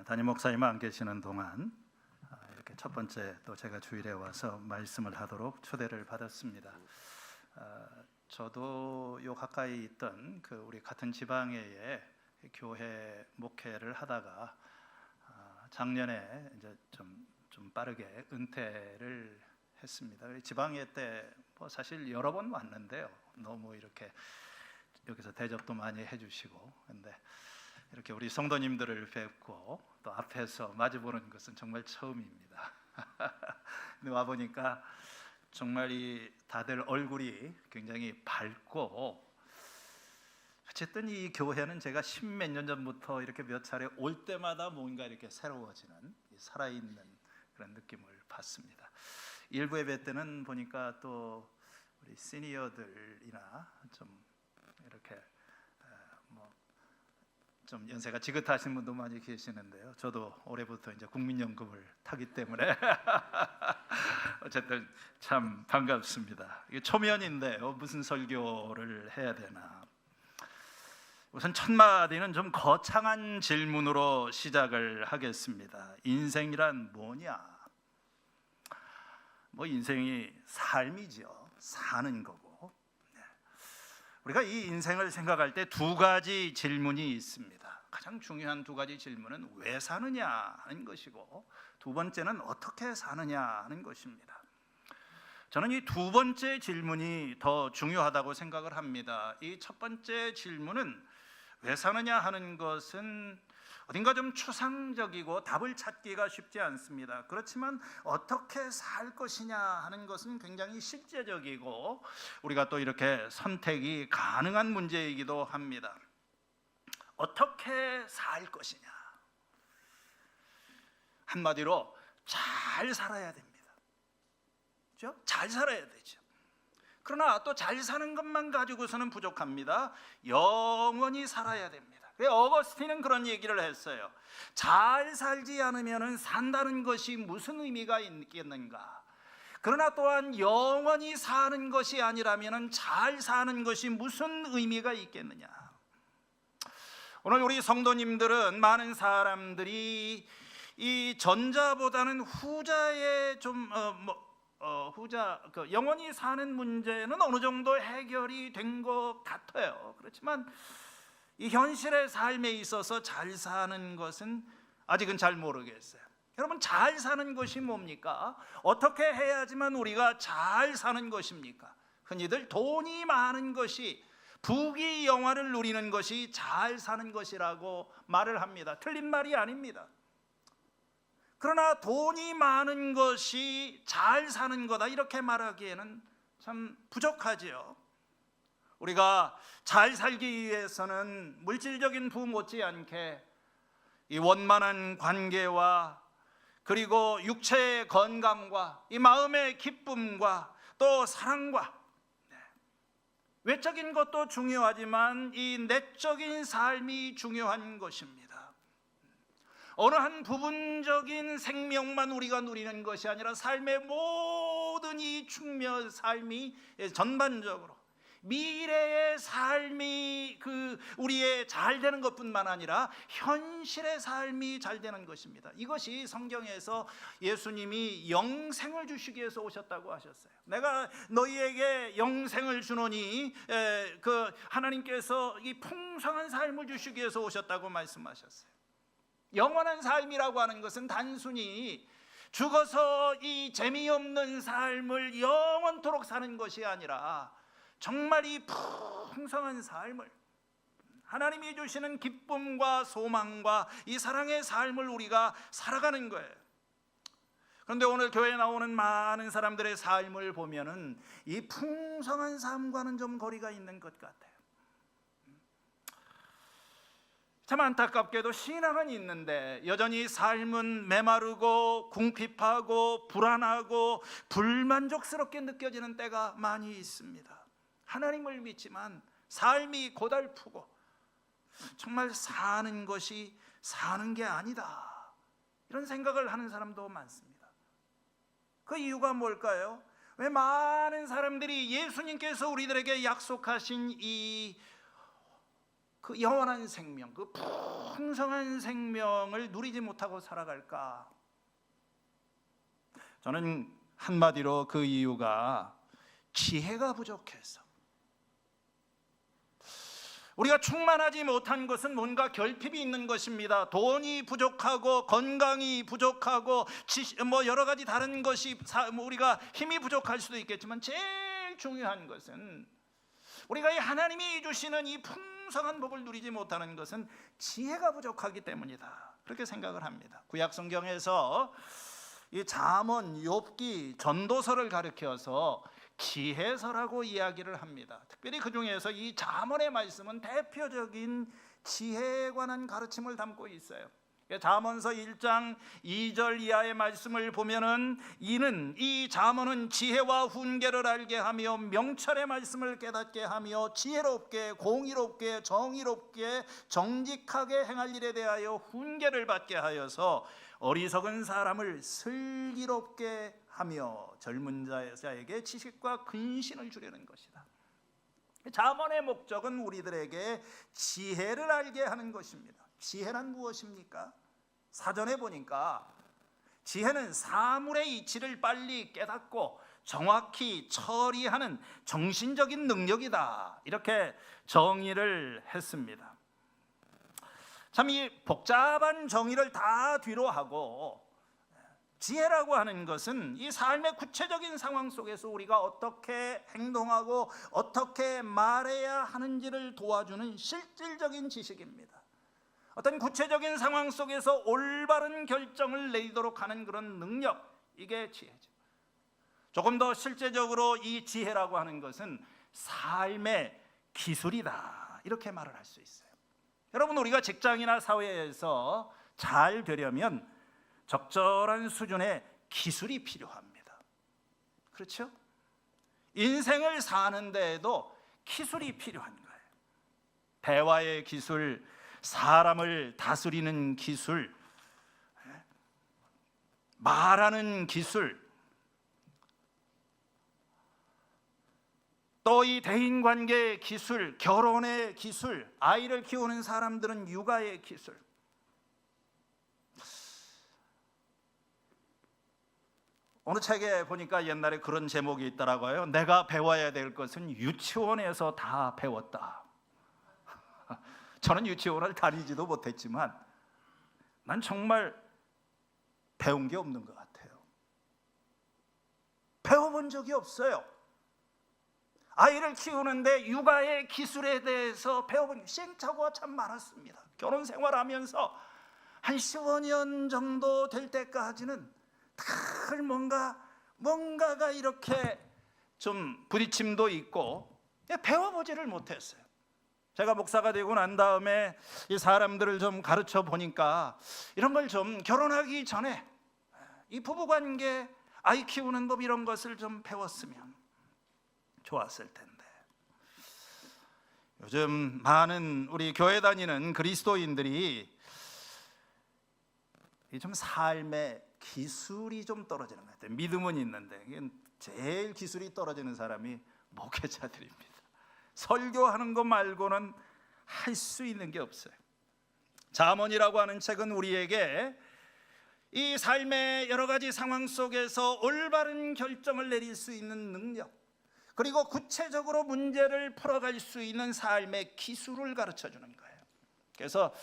담임 목사님 안 계시는 동안 이렇게 첫 번째 또 제가 주일에 와서 말씀을 하도록 초대를 받았습니다. 저도 요 가까이 있던 그 우리 같은 지방에 교회 목회를 하다가 작년에 이제 좀 빠르게 은퇴를 했습니다. 지방회 때 뭐 사실 여러 번 왔는데요. 너무 이렇게 여기서 대접도 많이 해주시고, 근데 이렇게 우리 성도님들을 뵙고 또 앞에서 마주보는 것은 정말 처음입니다. 근데 와 보니까 정말 이 다들 얼굴이 굉장히 밝고, 어쨌든 이 교회는 제가 십몇 년 전부터 이렇게 몇 차례 올 때마다 뭔가 이렇게 새로워지는, 살아있는 그런 느낌을 받습니다. 일부 예배 때는 보니까 또 우리 시니어들이나 좀 이렇게 좀 연세가 지긋하신 분도 많이 계시는데요. 저도 올해부터 이제 국민연금을 타기 때문에 어쨌든 참 반갑습니다. 이게 초면인데요. 무슨 설교를 해야 되나? 우선 첫 마디는 좀 거창한 질문으로 시작을 하겠습니다. 인생이란 뭐냐? 뭐 인생이 삶이죠. 사는 거고. 우리가 이 인생을 생각할 때 두 가지 질문이 있습니다. 가장 중요한 두 가지 질문은 왜 사느냐 하는 것이고, 두 번째는 어떻게 사느냐 하는 것입니다. 저는 이 두 번째 질문이 더 중요하다고 생각을 합니다. 이 첫 번째 질문은 왜 사느냐 하는 것은 어딘가 좀 추상적이고 답을 찾기가 쉽지 않습니다. 그렇지만 어떻게 살 것이냐 하는 것은 굉장히 실제적이고 우리가 또 이렇게 선택이 가능한 문제이기도 합니다. 어떻게 살 것이냐, 한마디로 잘 살아야 됩니다. 그렇죠? 잘 살아야 되죠. 그러나 또 잘 사는 것만 가지고서는 부족합니다. 영원히 살아야 됩니다. 어거스틴은 그런 얘기를 했어요. 잘 살지 않으면 산다는 것이 무슨 의미가 있겠는가? 그러나 또한 영원히 사는 것이 아니라면 잘 사는 것이 무슨 의미가 있겠느냐? 오늘 우리 성도님들은 많은 사람들이 이 전자보다는 후자에 영원히 사는 문제는 어느 정도 해결이 된 것 같아요. 그렇지만 이 현실의 삶에 있어서 잘 사는 것은 아직은 잘 모르겠어요. 여러분, 잘 사는 것이 뭡니까? 어떻게 해야지만 우리가 잘 사는 것입니까? 흔히들 돈이 많은 것이, 부귀 영화를 누리는 것이 잘 사는 것이라고 말을 합니다. 틀린 말이 아닙니다. 그러나 돈이 많은 것이 잘 사는 거다 이렇게 말하기에는 참 부족하지요. 우리가 잘 살기 위해서는 물질적인 부 못지않게 이 원만한 관계와 그리고 육체의 건강과 이 마음의 기쁨과 또 사랑과 외적인 것도 중요하지만 이 내적인 삶이 중요한 것입니다. 어느 한 부분적인 생명만 우리가 누리는 것이 아니라 삶의 모든 이 측면 삶이 전반적으로 미래의 삶이 우리의 잘 되는 것뿐만 아니라 현실의 삶이 잘 되는 것입니다. 이것이 성경에서 예수님이 영생을 주시기 위해서 오셨다고 하셨어요. 내가 너희에게 영생을 주노니 하나님께서 이 풍성한 삶을 주시기 위해서 오셨다고 말씀하셨어요. 영원한 삶이라고 하는 것은 단순히 죽어서 이 재미없는 삶을 영원토록 사는 것이 아니라 정말 이 풍성한 삶을, 하나님이 주시는 기쁨과 소망과 이 사랑의 삶을 우리가 살아가는 거예요. 그런데 오늘 교회에 나오는 많은 사람들의 삶을 보면은 이 풍성한 삶과는 좀 거리가 있는 것 같아요. 참 안타깝게도 신앙은 있는데 여전히 삶은 메마르고 궁핍하고 불안하고 불만족스럽게 느껴지는 때가 많이 있습니다. 하나님을 믿지만 삶이 고달프고 정말 사는 것이 사는 게 아니다, 이런 생각을 하는 사람도 많습니다. 그 이유가 뭘까요? 왜 많은 사람들이 예수님께서 우리들에게 약속하신 이 그 영원한 생명, 그 풍성한 생명을 누리지 못하고 살아갈까? 저는 한마디로 그 이유가 지혜가 부족해서. 우리가 충만하지 못한 것은 뭔가 결핍이 있는 것입니다. 돈이 부족하고 건강이 부족하고 여러 가지 다른 것이 우리가 힘이 부족할 수도 있겠지만 제일 중요한 것은 우리가 이 하나님이 주시는 이 풍성한 복을 누리지 못하는 것은 지혜가 부족하기 때문이다. 그렇게 생각을 합니다. 구약 성경에서 이 잠언, 욥기, 전도서를 가리켜서 지혜서라고 이야기를 합니다. 특별히 그 중에서 이 잠언의 말씀은 대표적인 지혜에 관한 가르침을 담고 있어요. 잠언서 1장 2절 이하의 말씀을 보면은 이 잠언은 지혜와 훈계를 알게 하며 명철의 말씀을 깨닫게 하며 지혜롭게 공의롭게 정의롭게 정직하게 행할 일에 대하여 훈계를 받게 하여서 어리석은 사람을 슬기롭게 하며 젊은 자에게 지식과 근신을 주려는 것이다. 잠언의 목적은 우리들에게 지혜를 알게 하는 것입니다. 지혜란 무엇입니까? 사전에 보니까 지혜는 사물의 이치를 빨리 깨닫고 정확히 처리하는 정신적인 능력이다. 이렇게 정의를 했습니다. 참 이 복잡한 정의를 다 뒤로 하고 지혜라고 하는 것은 이 삶의 구체적인 상황 속에서 우리가 어떻게 행동하고 어떻게 말해야 하는지를 도와주는 실질적인 지식입니다. 어떤 구체적인 상황 속에서 올바른 결정을 내리도록 하는 그런 능력, 이게 지혜죠. 조금 더 실제적으로 이 지혜라고 하는 것은 삶의 기술이다, 이렇게 말을 할 수 있어요. 여러분, 우리가 직장이나 사회에서 잘 되려면 적절한 수준의 기술이 필요합니다. 그렇죠? 인생을 사는 데에도 기술이 필요한 거예요. 대화의 기술, 사람을 다스리는 기술, 말하는 기술, 또 이 대인관계의 기술, 결혼의 기술, 아이를 키우는 사람들은 육아의 기술. 어느 책에 보니까 옛날에 그런 제목이 있더라고요. 내가 배워야 될 것은 유치원에서 다 배웠다. 저는 유치원을 다니지도 못했지만 난 정말 배운 게 없는 것 같아요. 배워본 적이 없어요. 아이를 키우는데 육아의 기술에 대해서 배워본 시행착오가 참 많았습니다. 결혼 생활하면서 한 15년 정도 될 때까지는 늘 뭔가가 이렇게 좀 부딪힘도 있고 배워보지를 못했어요. 제가 목사가 되고 난 다음에 이 사람들을 좀 가르쳐 보니까 이런 걸 좀 결혼하기 전에 이 부부관계, 아이 키우는 법 이런 것을 좀 배웠으면 좋았을 텐데. 요즘 많은 우리 교회 다니는 그리스도인들이 좀 삶의 기술이 좀 떨어지는 것 같아요. 믿음은 있는데 제일 기술이 떨어지는 사람이 목회자들입니다. 설교하는 것 말고는 할 수 있는 게 없어요. 잠언이라고 하는 책은 우리에게 이 삶의 여러 가지 상황 속에서 올바른 결정을 내릴 수 있는 능력, 그리고 구체적으로 문제를 풀어갈 수 있는 삶의 기술을 가르쳐주는 거예요. 그래서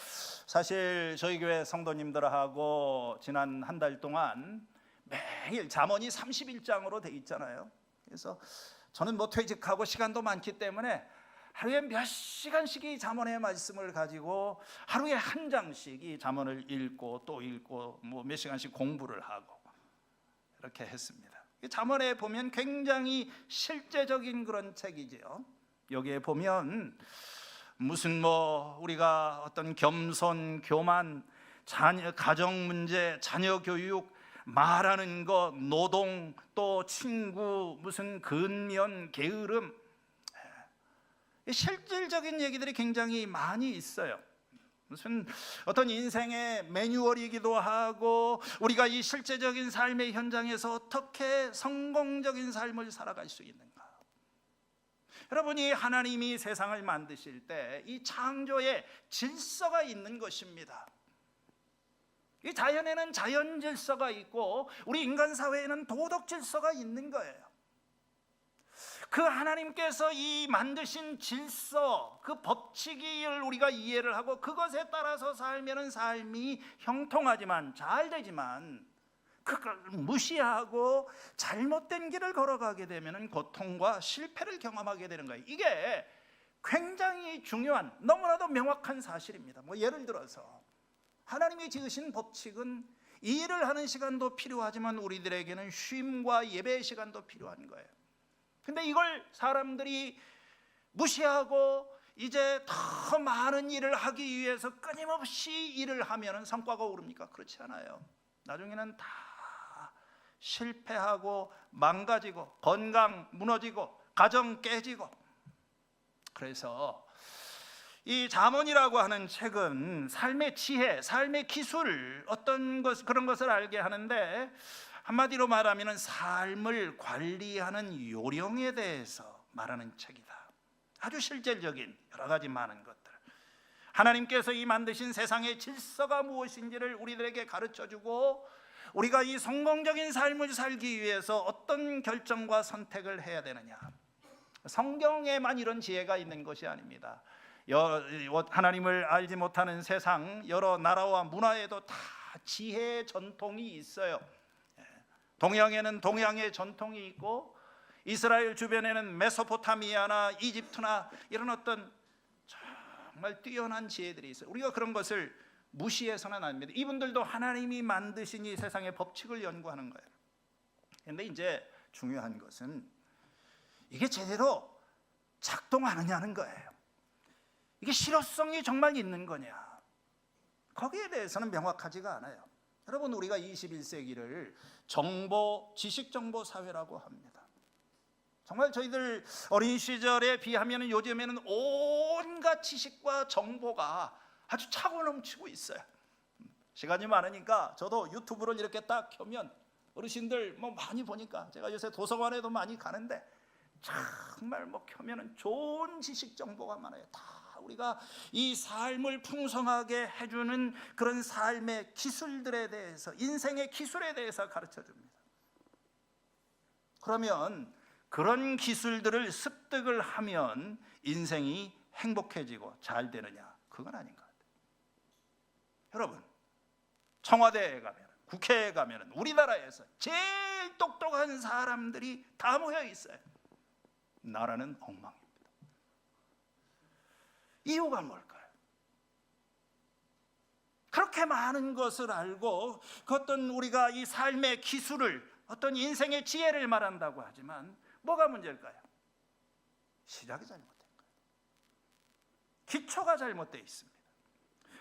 사실 저희 교회 성도님들하고 지난 한 달 동안 매일 잠언이 31장으로 돼 있잖아요. 그래서 저는 퇴직하고 시간도 많기 때문에 하루에 몇 시간씩 이 잠언의 말씀을 가지고 하루에 한 장씩 이 잠언을 읽고 또 읽고 몇 시간씩 공부를 하고 이렇게 했습니다. 잠언에 보면 굉장히 실제적인 그런 책이지요. 여기에 보면 무슨 우리가 어떤 겸손, 교만, 가정 문제, 자녀 교육, 말하는 것, 노동, 또 친구, 무슨 근면, 게으름, 실질적인 얘기들이 굉장히 많이 있어요. 무슨 어떤 인생의 매뉴얼이기도 하고 우리가 이 실제적인 삶의 현장에서 어떻게 성공적인 삶을 살아갈 수 있는가. 여러분이 하나님이 세상을 만드실 때 이 창조에 질서가 있는 것입니다. 이 자연에는 자연 질서가 있고 우리 인간 사회에는 도덕 질서가 있는 거예요. 그 하나님께서 이 만드신 질서, 그 법칙을 우리가 이해를 하고 그것에 따라서 살면은 삶이 형통하지만 잘 되지만, 그걸 무시하고 잘못된 길을 걸어가게 되면은 고통과 실패를 경험하게 되는 거예요. 이게 굉장히 중요한, 너무나도 명확한 사실입니다. 예를 들어서 하나님이 지으신 법칙은 일을 하는 시간도 필요하지만 우리들에게는 쉼과 예배의 시간도 필요한 거예요. 근데 이걸 사람들이 무시하고 이제 더 많은 일을 하기 위해서 끊임없이 일을 하면 성과가 오릅니까? 그렇지 않아요. 나중에는 다 실패하고 망가지고 건강 무너지고 가정 깨지고. 그래서 이 잠언이라고 하는 책은 삶의 지혜, 삶의 기술, 어떤 것, 그런 것을 알게 하는데, 한마디로 말하면 삶을 관리하는 요령에 대해서 말하는 책이다. 아주 실질적인 여러 가지 많은 것들, 하나님께서 이 만드신 세상의 질서가 무엇인지를 우리들에게 가르쳐주고, 우리가 이 성공적인 삶을 살기 위해서 어떤 결정과 선택을 해야 되느냐. 성경에만 이런 지혜가 있는 것이 아닙니다. 하나님을 알지 못하는 세상 여러 나라와 문화에도 다 지혜의 전통이 있어요. 동양에는 동양의 전통이 있고, 이스라엘 주변에는 메소포타미아나 이집트나 이런 어떤 정말 뛰어난 지혜들이 있어요. 우리가 그런 것을 무시해서는 안 됩니다. 이분들도 하나님이 만드신 이 세상의 법칙을 연구하는 거예요. 그런데 이제 중요한 것은 이게 제대로 작동하느냐는 거예요. 이게 실효성이 정말 있는 거냐, 거기에 대해서는 명확하지가 않아요. 여러분, 우리가 21세기를 지식정보 사회라고 합니다. 정말 저희들 어린 시절에 비하면 요즘에는 온갖 지식과 정보가 아주 차고 넘치고 있어요. 시간이 많으니까 저도 유튜브를 이렇게 딱 켜면 어르신들 많이 보니까, 제가 요새 도서관에도 많이 가는데 정말 켜면은 좋은 지식 정보가 많아요. 다 우리가 이 삶을 풍성하게 해주는 그런 삶의 기술들에 대해서, 인생의 기술에 대해서 가르쳐 줍니다. 그러면 그런 기술들을 습득을 하면 인생이 행복해지고 잘 되느냐? 그건 아닌 것 같아요. 여러분, 청와대에 가면, 국회에 가면 우리나라에서 제일 똑똑한 사람들이 다 모여 있어요. 나라는 엉망입니다. 이유가 뭘까요? 그렇게 많은 것을 알고 그 어떤 우리가 이 삶의 기술을, 어떤 인생의 지혜를 말한다고 하지만 뭐가 문제일까요? 시작이 잘못된 거예요. 기초가 잘못되어 있습니다.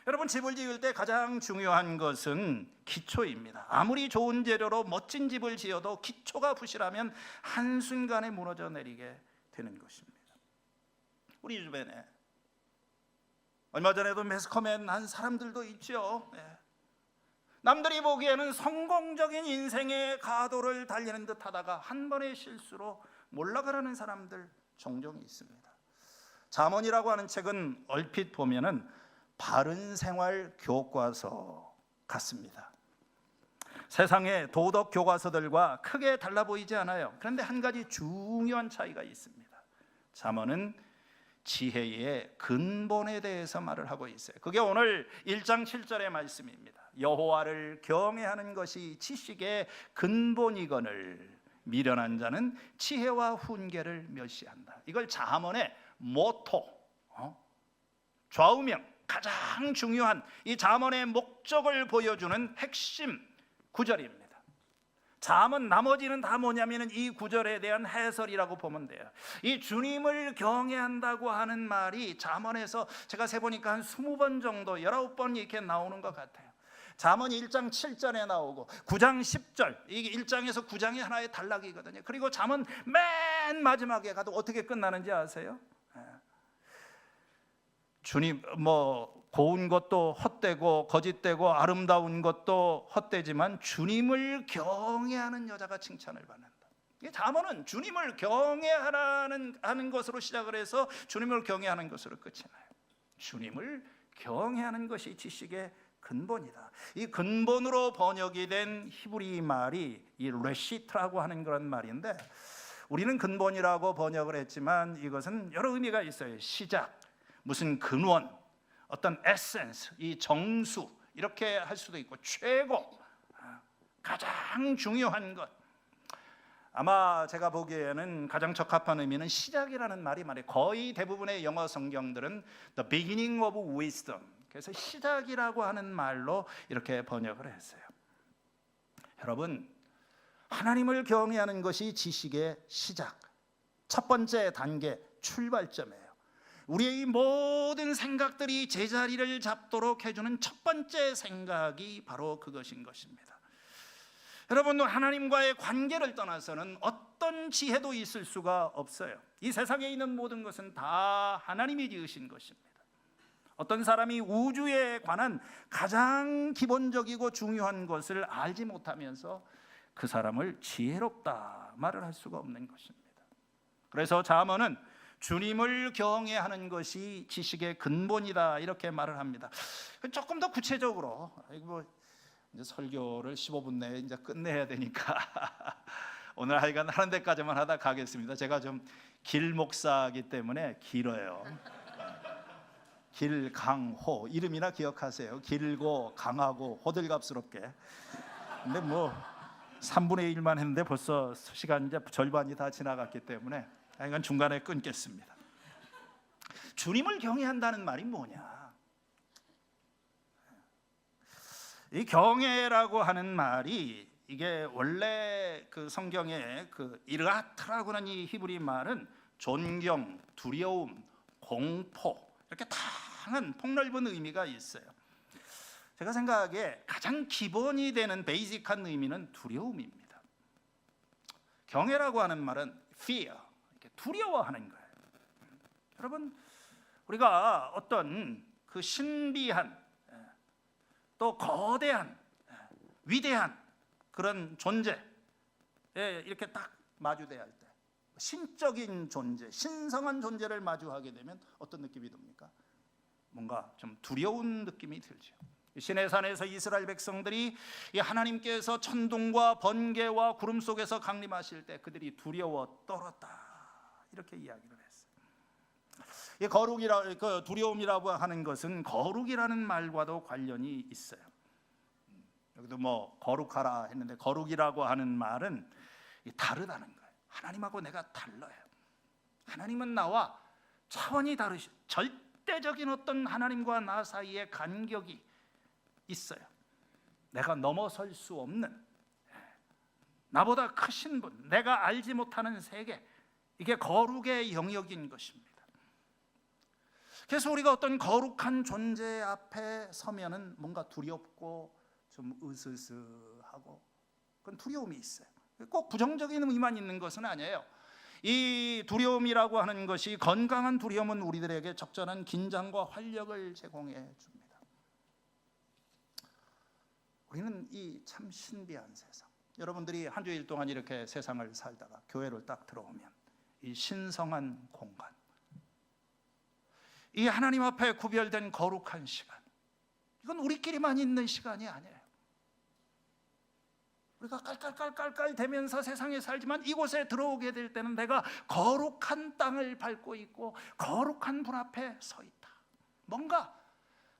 여러분, 집을 지을 때 가장 중요한 것은 기초입니다. 아무리 좋은 재료로 멋진 집을 지어도 기초가 부실하면 한순간에 무너져 내리게 되는 것입니다. 우리 주변에 얼마 전에도 매스컴에 난 사람들도 있죠. 남들이 보기에는 성공적인 인생의 가도를 달리는 듯 하다가 한 번의 실수로 몰락하는 사람들 종종 있습니다. 잠언이라고 하는 책은 얼핏 보면은 바른 생활 교과서 같습니다. 세상의 도덕 교과서들과 크게 달라 보이지 않아요. 그런데 한 가지 중요한 차이가 있습니다. 잠언은 지혜의 근본에 대해서 말을 하고 있어요. 그게 오늘 1장 7절의 말씀입니다. 여호와를 경외하는 것이 지식의 근본이거늘 미련한 자는 지혜와 훈계를 멸시한다. 이걸 잠언의 모토, 좌우명, 가장 중요한 이 잠언의 목적을 보여주는 핵심 구절입니다. 잠언 나머지는 다 뭐냐면 이 구절에 대한 해설이라고 보면 돼요. 이 주님을 경외한다고 하는 말이 잠언에서 제가 세보니까 한 20번 정도, 19번 이렇게 나오는 것 같아요. 잠언 1장 7절에 나오고 9장 10절, 이게 1장에서 9장이 하나의 단락이거든요. 그리고 잠언 맨 마지막에 가도 어떻게 끝나는지 아세요? 주님, 고운 것도 헛되고 거짓되고 아름다운 것도 헛되지만 주님을 경외하는 여자가 칭찬을 받는다. 잠언은 주님을 경외하는 것으로 시작을 해서 주님을 경외하는 것으로 끝이 나요. 주님을 경외하는 것이 지식의 근본이다. 이 근본으로 번역이 된 히브리 말이 이 레시트라고 하는 그런 말인데, 우리는 근본이라고 번역을 했지만 이것은 여러 의미가 있어요. 시작, 무슨 근원, 어떤 에센스, 이 정수, 이렇게 할 수도 있고 최고, 가장 중요한 것. 아마 제가 보기에는 가장 적합한 의미는 시작이라는 말이 말이에요. 거의 대부분의 영어 성경들은 The beginning of wisdom, 그래서 시작이라고 하는 말로 이렇게 번역을 했어요. 여러분, 하나님을 경외하는 것이 지식의 시작, 첫 번째 단계, 출발점이에요. 우리의 모든 생각들이 제자리를 잡도록 해주는 첫 번째 생각이 바로 그것인 것입니다. 여러분, 하나님과의 관계를 떠나서는 어떤 지혜도 있을 수가 없어요. 이 세상에 있는 모든 것은 다 하나님이 지으신 것입니다. 어떤 사람이 우주에 관한 가장 기본적이고 중요한 것을 알지 못하면서 그 사람을 지혜롭다 말을 할 수가 없는 것입니다. 그래서 잠언은 주님을 경외하는 것이 지식의 근본이다 이렇게 말을 합니다. 조금 더 구체적으로, 이제 설교를 15분 내에 이제 끝내야 되니까 오늘 하여간 하는 데까지만 하다 가겠습니다. 제가 좀 길 목사이기 때문에 길어요. 길강호, 이름이나 기억하세요. 길고 강하고 호들갑스럽게. 근데 3분의 1만 했는데 벌써 시간 이제 절반이 다 지나갔기 때문에 하여간 중간에 끊겠습니다. 주님을 경외한다는 말이 뭐냐? 이 경외라고 하는 말이, 이게 원래 그 성경에 그 이르아트라고 하는 이 히브리 말은 존경, 두려움, 공포, 이렇게 다양한 폭넓은 의미가 있어요. 제가 생각하기에 가장 기본이 되는 베이직한 의미는 두려움입니다. 경외라고 하는 말은 fear, 이렇게 두려워하는 거예요. 여러분, 우리가 어떤 그 신비한, 또 거대한, 위대한 그런 존재에 이렇게 딱 마주대할 때, 신적인 존재, 신성한 존재를 마주하게 되면 어떤 느낌이 듭니까? 뭔가 좀 두려운 느낌이 들죠. 시내산에서 이스라엘 백성들이 하나님께서 천둥과 번개와 구름 속에서 강림하실 때 그들이 두려워 떨었다 이렇게 이야기를 했어요. 이 그 두려움이라고 하는 것은 거룩이라는 말과도 관련이 있어요. 여기도 거룩하라 했는데, 거룩이라고 하는 말은 다르다는 거예요. 하나님하고 내가 달라요. 하나님은 나와 차원이 다르시, 절대적인 어떤 하나님과 나 사이의 간격이 있어요. 내가 넘어설 수 없는, 나보다 크신 분, 내가 알지 못하는 세계, 이게 거룩의 영역인 것입니다. 그래서 우리가 어떤 거룩한 존재 앞에 서면은 뭔가 두렵고 좀 으스스하고 그런 두려움이 있어요. 꼭 부정적인 의미만 있는 것은 아니에요. 이 두려움이라고 하는 것이, 건강한 두려움은 우리들에게 적절한 긴장과 활력을 제공해 줍니다. 우리는 이 참 신비한 세상, 여러분들이 한 주일 동안 이렇게 세상을 살다가 교회를 딱 들어오면 이 신성한 공간, 이 하나님 앞에 구별된 거룩한 시간, 이건 우리끼리만 있는 시간이 아니에요. 우리가 깔깔깔깔깔 대면서 세상에 살지만 이곳에 들어오게 될 때는 내가 거룩한 땅을 밟고 있고 거룩한 분 앞에 서 있다. 뭔가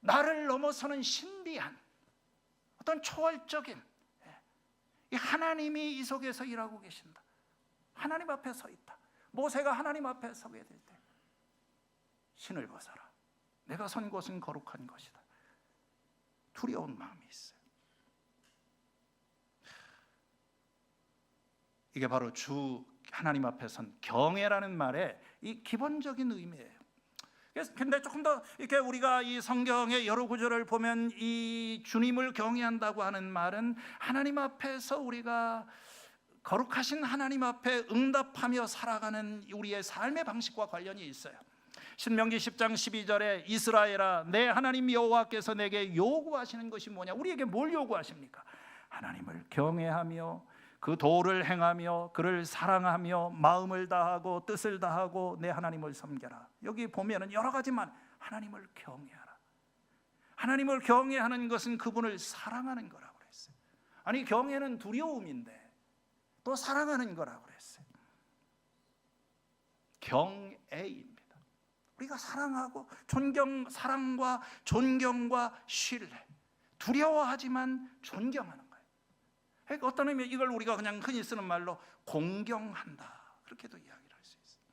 나를 넘어서는 신비한 어떤 초월적인 이 하나님이 이 속에서 일하고 계신다. 하나님 앞에 서 있다. 모세가 하나님 앞에 서게 될 때 신을 벗어라. 내가 선 곳은 거룩한 것이다. 두려운 마음이 있어요. 이게 바로 주 하나님 앞에 선 경외라는 말의 이 기본적인 의미예요. 근데 조금 더 이렇게 우리가 이 성경의 여러 구절을 보면 이 주님을 경외한다고 하는 말은 하나님 앞에서 우리가 거룩하신 하나님 앞에 응답하며 살아가는 우리의 삶의 방식과 관련이 있어요. 신명기 10장 12절에 이스라엘아, 내 하나님 여호와께서 내게 요구하시는 것이 뭐냐? 우리에게 뭘 요구하십니까? 하나님을 경외하며 그 도를 행하며 그를 사랑하며 마음을 다하고 뜻을 다하고 내 하나님을 섬겨라. 여기 보면은 여러 가지만 하나님을 경외하라. 하나님을 경외하는 것은 그분을 사랑하는 거라고 그랬어요. 아니 경외는 두려움인데 또 사랑하는 거라고 그랬어요. 경애입니다. 우리가 사랑하고 사랑과 존경과 신뢰, 두려워하지만 존경하는 거예요. 그러니까 어떤 의미에 이걸 우리가 그냥 흔히 쓰는 말로 공경한다, 그렇게도 이야기를 할 수 있어요.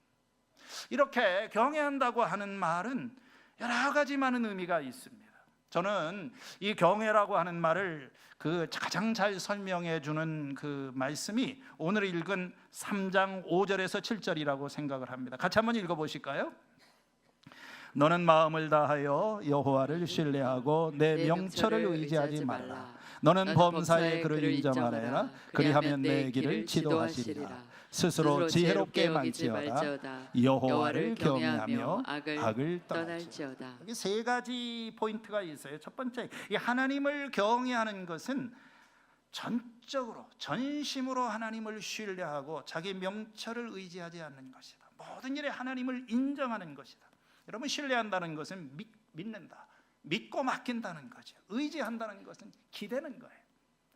이렇게 경외한다고 하는 말은 여러 가지 많은 의미가 있습니다. 저는 이 경외라고 하는 말을 그 가장 잘 설명해 주는 그 말씀이 오늘 읽은 3장 5절에서 7절이라고 생각을 합니다. 같이 한번 읽어 보실까요? 너는 마음을 다하여 여호와를 신뢰하고 내 명철을 의지하지 말라. 너는 범사에 그를 인정하라. 그리하면 내 길을 지도하시리라. 스스로 지혜롭게 만지어다. 여호와를 경외하며 악을 떠날지어다. 여기 세 가지 포인트가 있어요. 첫 번째, 이 하나님을 경외하는 것은 전적으로 전심으로 하나님을 신뢰하고 자기 명철을 의지하지 않는 것이다. 모든 일에 하나님을 인정하는 것이다. 여러분, 신뢰한다는 것은 믿는다, 믿고 맡긴다는 거죠. 의지한다는 것은 기대는 거예요.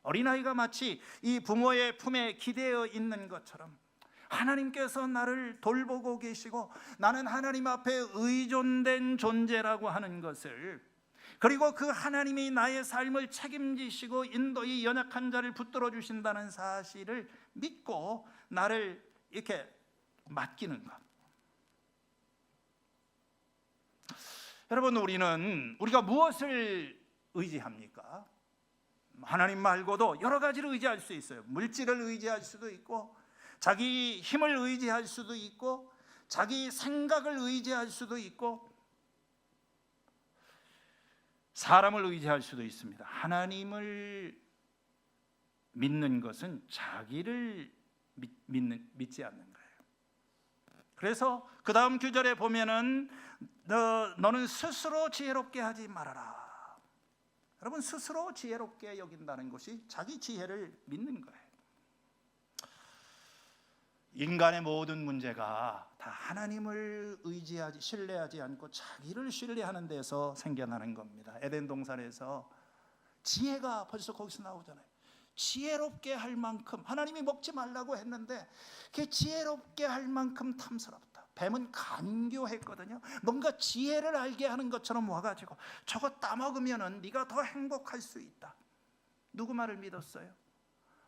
어린아이가 마치 이 부모의 품에 기대어 있는 것처럼 하나님께서 나를 돌보고 계시고 나는 하나님 앞에 의존된 존재라고 하는 것을, 그리고 그 하나님이 나의 삶을 책임지시고 인도의 연약한 자를 붙들어 주신다는 사실을 믿고 나를 이렇게 맡기는 것. 여러분, 우리가 무엇을 의지합니까? 하나님 말고도 여러 가지를 의지할 수 있어요. 물질을 의지할 수도 있고, 자기 힘을 의지할 수도 있고, 자기 생각을 의지할 수도 있고, 사람을 의지할 수도 있습니다. 하나님을 믿는 것은 자기를 믿지 않는 거예요. 그래서 그 다음 구절에 보면은 너는 스스로 지혜롭게 하지 말아라. 여러분, 스스로 지혜롭게 여긴다는 것이 자기 지혜를 믿는 거예요. 인간의 모든 문제가 다 하나님을 신뢰하지 않고 자기를 신뢰하는 데서 생겨나는 겁니다. 에덴 동산에서 지혜가 벌써 거기서 나오잖아요. 지혜롭게 할 만큼, 하나님이 먹지 말라고 했는데 그 지혜롭게 할 만큼 탐스럽다. 뱀은 간교했거든요. 뭔가 지혜를 알게 하는 것처럼 와가지고 저거 따먹으면 네가 더 행복할 수 있다. 누구 말을 믿었어요?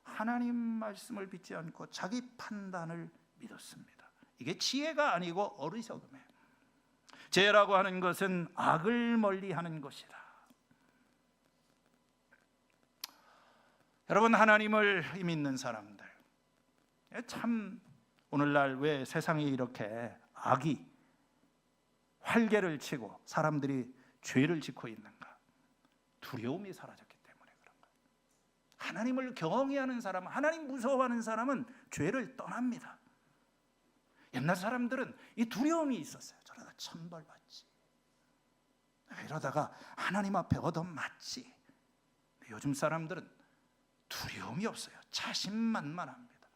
하나님 말씀을 믿지 않고 자기 판단을 믿었습니다. 이게 지혜가 아니고 어리석음이에요. 지혜라고 하는 것은 악을 멀리하는 것이다. 여러분, 하나님을 믿는 사람들, 참 오늘날 왜 세상이 이렇게 악이 활개를 치고 사람들이 죄를 짓고 있는가? 두려움이 사라졌기 때문에 그런 거예요. 하나님을 경외하는 사람, 하나님 무서워하는 사람은 죄를 떠납니다. 옛날 사람들은 이 두려움이 있었어요. 저러다 천벌받지, 이러다가 하나님 앞에 얻어맞지. 요즘 사람들은 두려움이 없어요. 자신만만합니다.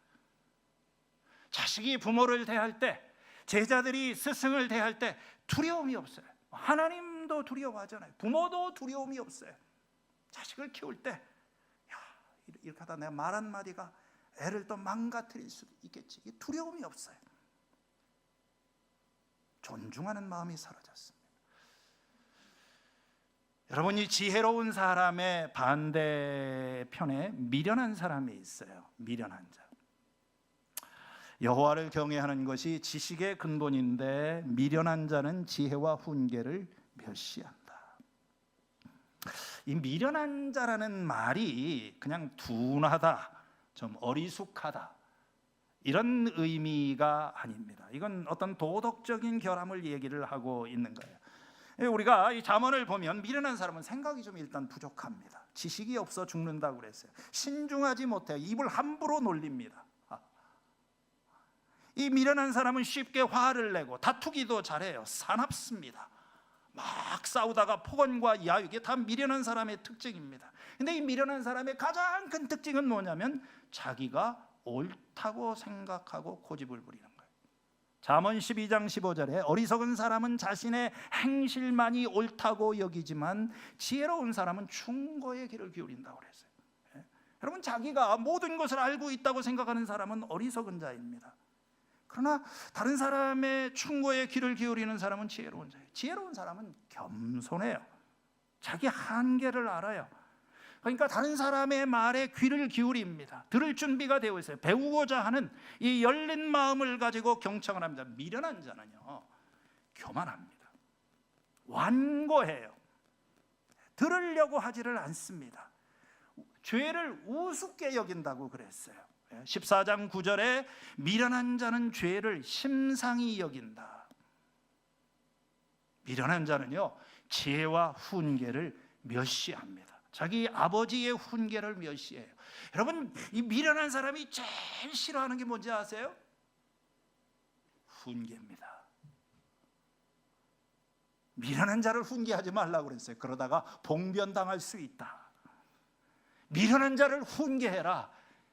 자식이 부모를 대할 때, 제자들이 스승을 대할 때 두려움이 없어요. 하나님도 두려워하잖아요. 부모도 두려움이 없어요. 자식을 키울 때 이렇게 하다 내가 말 한마디가 애를 또 망가뜨릴 수도 있겠지. 이게 두려움이 없어요. 존중하는 마음이 사라졌습니다. 여러분, 이 지혜로운 사람의 반대편에 미련한 사람이 있어요. 미련한 자. 여호와를 경외하는 것이 지식의 근본인데 미련한 자는 지혜와 훈계를 멸시한다. 이 미련한 자라는 말이 그냥 둔하다, 좀 어리숙하다, 이런 의미가 아닙니다. 이건 어떤 도덕적인 결함을 얘기를 하고 있는 거예요. 우리가 이 잠언을 보면 미련한 사람은 생각이 좀 일단 부족합니다. 지식이 없어 죽는다고 그랬어요. 신중하지 못해요. 입을 함부로 놀립니다. 이 미련한 사람은 쉽게 화를 내고 다투기도 잘해요. 사납습니다. 막 싸우다가 폭언과 야유, 이게 다 미련한 사람의 특징입니다. 근데 이 미련한 사람의 가장 큰 특징은 뭐냐면 자기가 옳다고 생각하고 고집을 부리는 거예요. 잠언 12장 15절에 어리석은 사람은 자신의 행실만이 옳다고 여기지만 지혜로운 사람은 충고의 귀를 기울인다고 그랬어요. 여러분, 자기가 모든 것을 알고 있다고 생각하는 사람은 어리석은 자입니다. 그러나 다른 사람의 충고에 귀를 기울이는 사람은 지혜로운 자예요. 지혜로운 사람은 겸손해요. 자기 한계를 알아요. 그러니까 다른 사람의 말에 귀를 기울입니다. 들을 준비가 되어 있어요. 배우고자 하는 이 열린 마음을 가지고 경청을 합니다. 미련한 자는요, 교만합니다. 완고해요. 들으려고 하지를 않습니다. 죄를 우습게 여긴다고 그랬어요. 14장 9절에 미련한 자는 죄를 심상히 여긴다. 미련한 자는요, 지혜와 훈계를 멸시합니다. 자기 아버지의 훈계를 멸시해요. 여러분, 이 미련한 사람이 제일 싫어하는 게 뭔지 아세요? 훈계입니다. 미련한 자를 훈계하지 말라고 그랬어요. 그러다가 봉변당할 수 있다. 미련한 자를 훈계해라.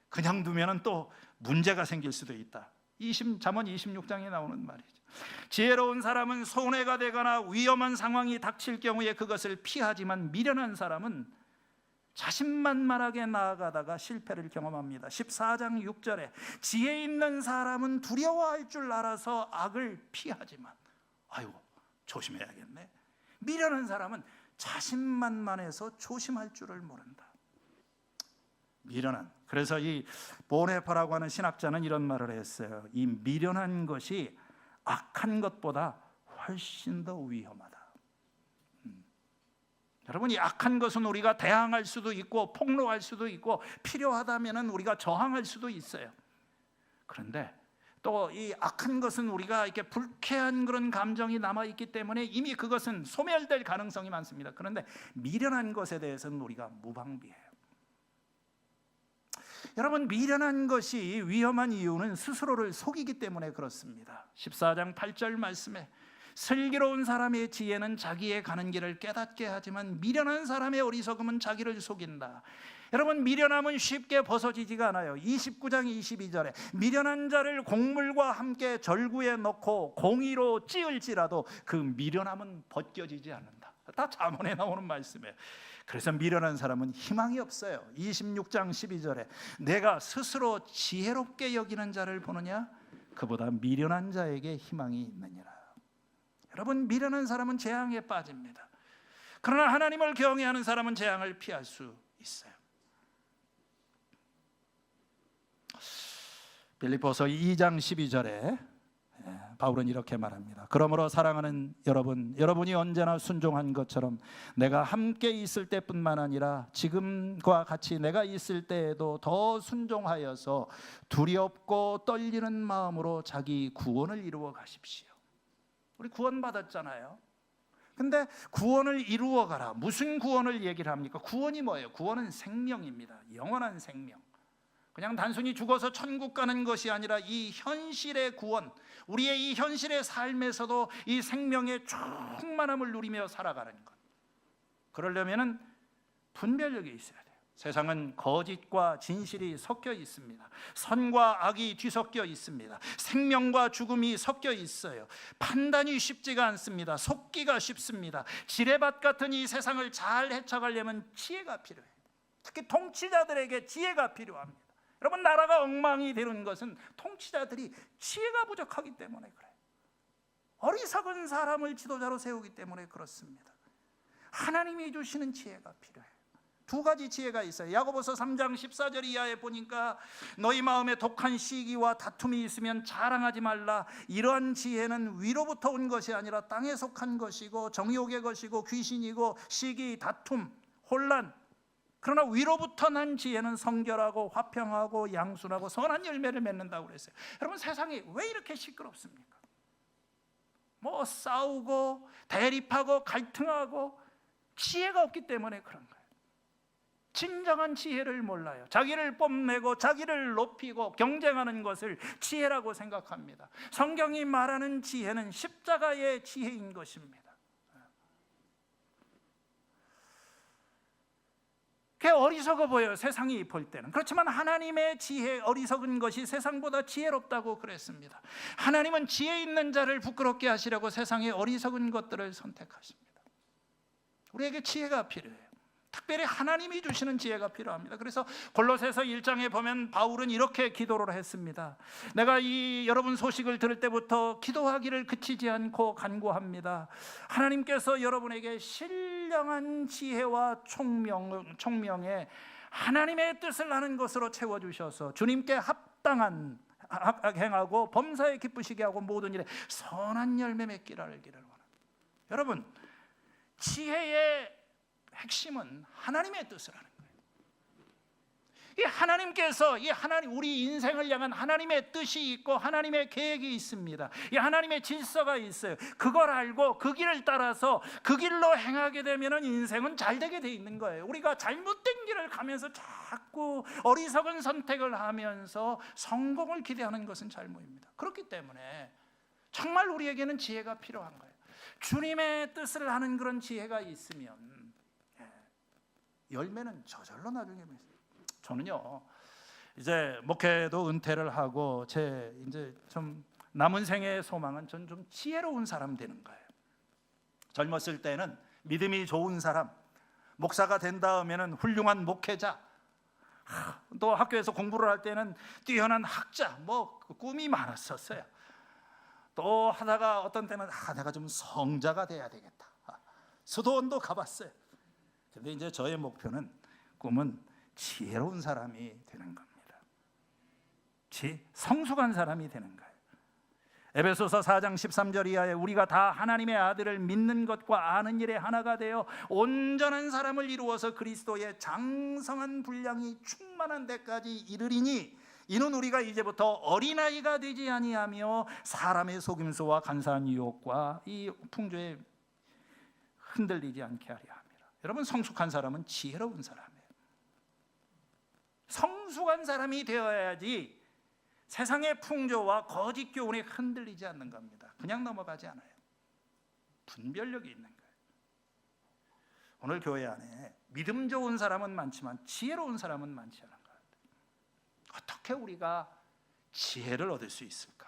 그냥 두면 또 문제가 생길 수도 있다. 잠언 26장에 나오는 말이죠. 지혜로운 사람은 손해가 되거나 위험한 상황이 닥칠 경우에 그것을 피하지만 미련한 사람은 자신만만하게 나아가다가 실패를 경험합니다. 14장 6절에 지혜 있는 사람은 두려워할 줄 알아서 악을 피하지만, 아이고 조심해야겠네. 미련한 사람은 자신만만해서 조심할 줄을 모른다. 미련한, 그래서 이 보네파라고 하는 신학자는 이런 말을 했어요. 이 미련한 것이 악한 것보다 훨씬 더 위험하다. 여러분, 이 악한 것은 우리가 대항할 수도 있고 폭로할 수도 있고 필요하다면 우리가 저항할 수도 있어요. 그런데 또 이 악한 것은 우리가 이렇게 불쾌한 그런 감정이 남아있기 때문에 이미 그것은 소멸될 가능성이 많습니다. 그런데 미련한 것에 대해서는 우리가 무방비해요. 여러분, 미련한 것이 위험한 이유는 스스로를 속이기 때문에 그렇습니다. 14장 8절 말씀에 슬기로운 사람의 지혜는 자기의 가는 길을 깨닫게 하지만 미련한 사람의 어리석음은 자기를 속인다. 여러분, 미련함은 쉽게 벗어지지가 않아요. 29장 22절에 미련한 자를 곡물과 함께 절구에 넣고 공의로 찌을지라도 그 미련함은 벗겨지지 않는다. 다 잠언에 나오는 말씀이에요. 그래서 미련한 사람은 희망이 없어요. 26장 12절에 내가 스스로 지혜롭게 여기는 자를 보느냐? 그보다 미련한 자에게 희망이 있느니라. 여러분, 미련한 사람은 재앙에 빠집니다. 그러나 하나님을 경외하는 사람은 재앙을 피할 수 있어요. 빌립보서 2장 12절에 바울은 이렇게 말합니다. 그러므로 사랑하는 여러분, 여러분이 언제나 순종한 것처럼 내가 함께 있을 때뿐만 아니라 지금과 같이 내가 있을 때에도 더 순종하여서 두렵고 떨리는 마음으로 자기 구원을 이루어 가십시오. 우리 구원 받았잖아요. 근데 구원을 이루어 가라. 무슨 구원을 얘기를 합니까? 구원이 뭐예요? 구원은 생명입니다. 영원한 생명. 그냥 단순히 죽어서 천국 가는 것이 아니라 이 현실의 구원, 우리의 이 현실의 삶에서도 이 생명의 충만함을 누리며 살아가는 것. 그러려면 분별력이 있어야 돼요. 세상은 거짓과 진실이 섞여 있습니다. 선과 악이 뒤섞여 있습니다. 생명과 죽음이 섞여 있어요. 판단이 쉽지가 않습니다. 속기가 쉽습니다. 지뢰밭 같은 이 세상을 잘 헤쳐가려면 지혜가 필요해요. 특히 통치자들에게 지혜가 필요합니다. 여러분, 나라가 엉망이 되는 것은 통치자들이 지혜가 부족하기 때문에 그래요. 어리석은 사람을 지도자로 세우기 때문에 그렇습니다. 하나님이 주시는 지혜가 필요해요. 두 가지 지혜가 있어요. 야고보서 3장 14절 이하에 보니까 너희 마음에 독한 시기와 다툼이 있으면 자랑하지 말라. 이러한 지혜는 위로부터 온 것이 아니라 땅에 속한 것이고 정욕의 것이고 귀신이고 시기, 다툼, 혼란. 그러나 위로부터 난 지혜는 성결하고 화평하고 양순하고 선한 열매를 맺는다고 그랬어요. 여러분, 세상이 왜 이렇게 시끄럽습니까? 뭐 싸우고 대립하고 갈등하고 지혜가 없기 때문에 그런 거예요. 진정한 지혜를 몰라요. 자기를 뽐내고 자기를 높이고 경쟁하는 것을 지혜라고 생각합니다. 성경이 말하는 지혜는 십자가의 지혜인 것입니다. 그게 어리석어 보여요, 세상이 볼 때는. 그렇지만 하나님의 지혜, 어리석은 것이 세상보다 지혜롭다고 그랬습니다. 하나님은 지혜 있는 자를 부끄럽게 하시려고 세상의 어리석은 것들을 선택하십니다. 우리에게 지혜가 필요해요. 특별히 하나님이 주시는 지혜가 필요합니다. 그래서 골로새서 1장에 보면 바울은 이렇게 기도를 했습니다. 내가 이 여러분 소식을 들을 때부터 기도하기를 그치지 않고 간구합니다. 하나님께서 여러분에게 신령한 지혜와 총명에 하나님의 뜻을 아는 것으로 채워주셔서 주님께 합당한 행하고 범사에 기쁘시게 하고 모든 일에 선한 열매 맺기를 알기를 원합니다. 여러분, 지혜의 핵심은 하나님의 뜻을 아는 거예요. 이 하나님께서 우리 인생을 향한 하나님의 뜻이 있고 하나님의 계획이 있습니다. 이 하나님의 질서가 있어요. 그걸 알고 그 길을 따라서 그 길로 행하게 되면 인생은 잘 되게 돼 있는 거예요. 우리가 잘못된 길을 가면서 자꾸 어리석은 선택을 하면서 성공을 기대하는 것은 잘못입니다. 그렇기 때문에 정말 우리에게는 지혜가 필요한 거예요. 주님의 뜻을 아는 그런 지혜가 있으면 열매는 저절로 나중에 맺어요. 저는요, 이제 목회도 은퇴를 하고 제 이제 좀 남은 생의 소망은 전 좀 지혜로운 사람 되는 거예요. 젊었을 때는 믿음이 좋은 사람, 목사가 된 다음에는 훌륭한 목회자, 또 학교에서 공부를 할 때는 뛰어난 학자, 꿈이 많았었어요. 또 하다가 어떤 때는 내가 좀 성자가 돼야 되겠다. 수도원도 가봤어요. 근데 이제 저의 목표는, 꿈은 지혜로운 사람이 되는 겁니다. 성숙한 사람이 되는 거예요. 에베소서 4장 13절 이하에 우리가 다 하나님의 아들을 믿는 것과 아는 일에 하나가 되어 온전한 사람을 이루어서 그리스도의 장성한 분량이 충만한 데까지 이르리니 이는 우리가 이제부터 어린아이가 되지 아니하며 사람의 속임수와 간사한 유혹과 이 풍조에 흔들리지 않게 하려 합니다. 여러분, 성숙한 사람은 지혜로운 사람이에요. 성숙한 사람이 되어야지 세상의 풍조와 거짓 교훈에 흔들리지 않는 겁니다. 그냥 넘어가지 않아요. 분별력이 있는 거예요. 오늘 교회 안에 믿음 좋은 사람은 많지만 지혜로운 사람은 많지 않은 것 같아요. 어떻게 우리가 지혜를 얻을 수 있을까?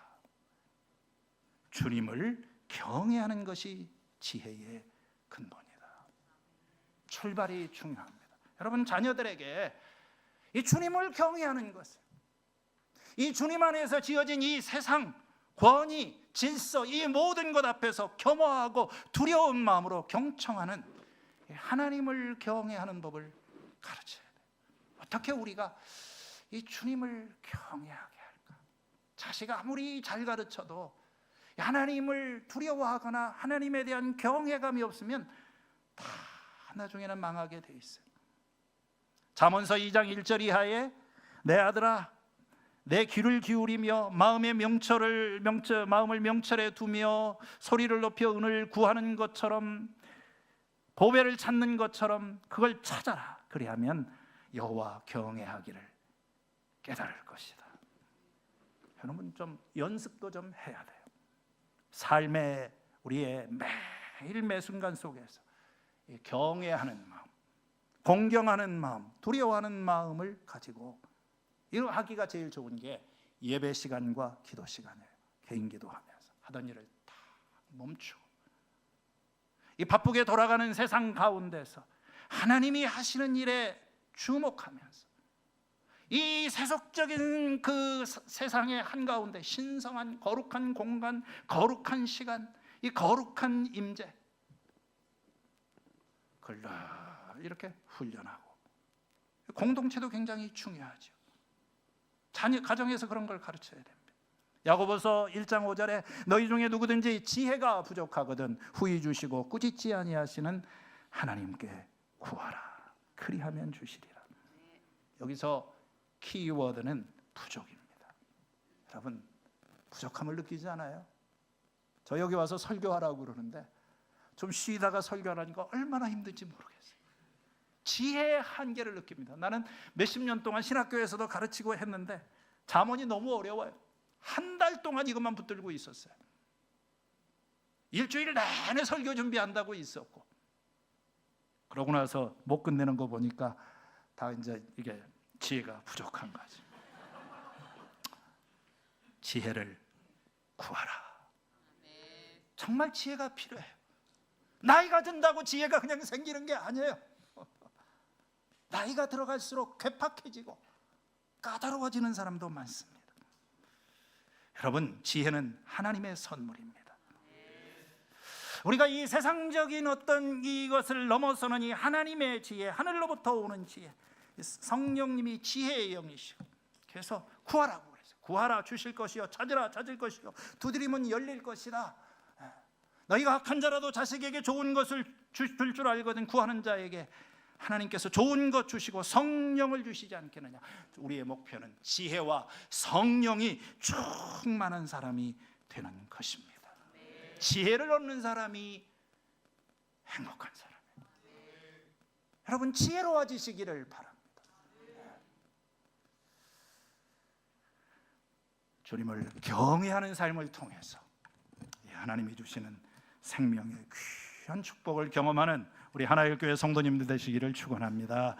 주님을 경외하는 것이 지혜의 근본이다. 출발이 중요합니다. 여러분, 자녀들에게 이 주님을 경외하는 것을, 이 주님 안에서 지어진 이 세상, 권위, 질서, 이 모든 것 앞에서 겸허하고 두려운 마음으로 경청하는 하나님을 경외하는 법을 가르쳐야 돼요. 어떻게 우리가 이 주님을 경외하게 할까? 자식이 아무리 잘 가르쳐도 하나님을 두려워하거나 하나님에 대한 경외감이 없으면 다 나중에는 망하게 돼 있어요. 잠언서 2장 1절 이하에 내 아들아 내 귀를 기울이며 마음을 명철에 두며 소리를 높여 은을 구하는 것처럼 보배를 찾는 것처럼 그걸 찾아라. 그리하면 여호와 경외하기를 깨달을 것이다. 여러분, 좀 연습도 좀 해야 돼요. 삶의 우리의 매일 매순간 속에서 경외하는 마음, 공경하는 마음, 두려워하는 마음을 가지고 이거 하기가 제일 좋은 게 예배 시간과 기도 시간이에요. 개인 기도하면서 하던 일을 다 멈추고 이 바쁘게 돌아가는 세상 가운데서 하나님이 하시는 일에 주목하면서 이 세속적인 그 세상의 한가운데 신성한 거룩한 공간, 거룩한 시간, 이 거룩한 임재, 그걸 이렇게 훈련하고, 공동체도 굉장히 중요하죠. 자녀 가정에서 그런 걸 가르쳐야 됩니다. 야고보서 1장 5절에 너희 중에 누구든지 지혜가 부족하거든 후히 주시고 꾸짖지 아니하시는 하나님께 구하라. 그리하면 주시리라. 여기서 키워드는 부족입니다. 여러분, 부족함을 느끼지 않아요? 저 여기 와서 설교하라고 그러는데 좀 쉬다가 설교하니까 얼마나 힘든지 모르겠어요. 지혜의 한계를 느낍니다. 나는 몇십 년 동안 신학교에서도 가르치고 했는데 잠언이 너무 어려워요. 한 달 동안 이것만 붙들고 있었어요. 일주일 내내 설교 준비한다고 있었고, 그러고 나서 못 끝내는 거 보니까 다 이제 이게 지혜가 부족한 거지. 지혜를 구하라. 정말 지혜가 필요해요. 나이가 든다고 지혜가 그냥 생기는 게 아니에요. 나이가 들어갈수록 괴팍해지고 까다로워지는 사람도 많습니다. 여러분, 지혜는 하나님의 선물입니다. 우리가 이 세상적인 어떤 이것을 넘어서는 이 하나님의 지혜, 하늘로부터 오는 지혜, 성령님이 지혜의 영이시고, 그래서 구하라고 그랬어요. 구하라 주실 것이요, 찾으라 찾을 것이요, 두드리면 열릴 것이라. 너희가 악한 자라도 자식에게 좋은 것을 줄 줄 알거든 구하는 자에게 하나님께서 좋은 것 주시고 성령을 주시지 않겠느냐. 우리의 목표는 지혜와 성령이 충만한 사람이 되는 것입니다. 지혜를 얻는 사람이 행복한 사람이에요. 여러분, 지혜로워지시기를 바랍니다. 주님을 경외하는 삶을 통해서 하나님이 주시는 생명의 귀한 축복을 경험하는 우리 하나의 교회 성도님들 되시기를 축원합니다.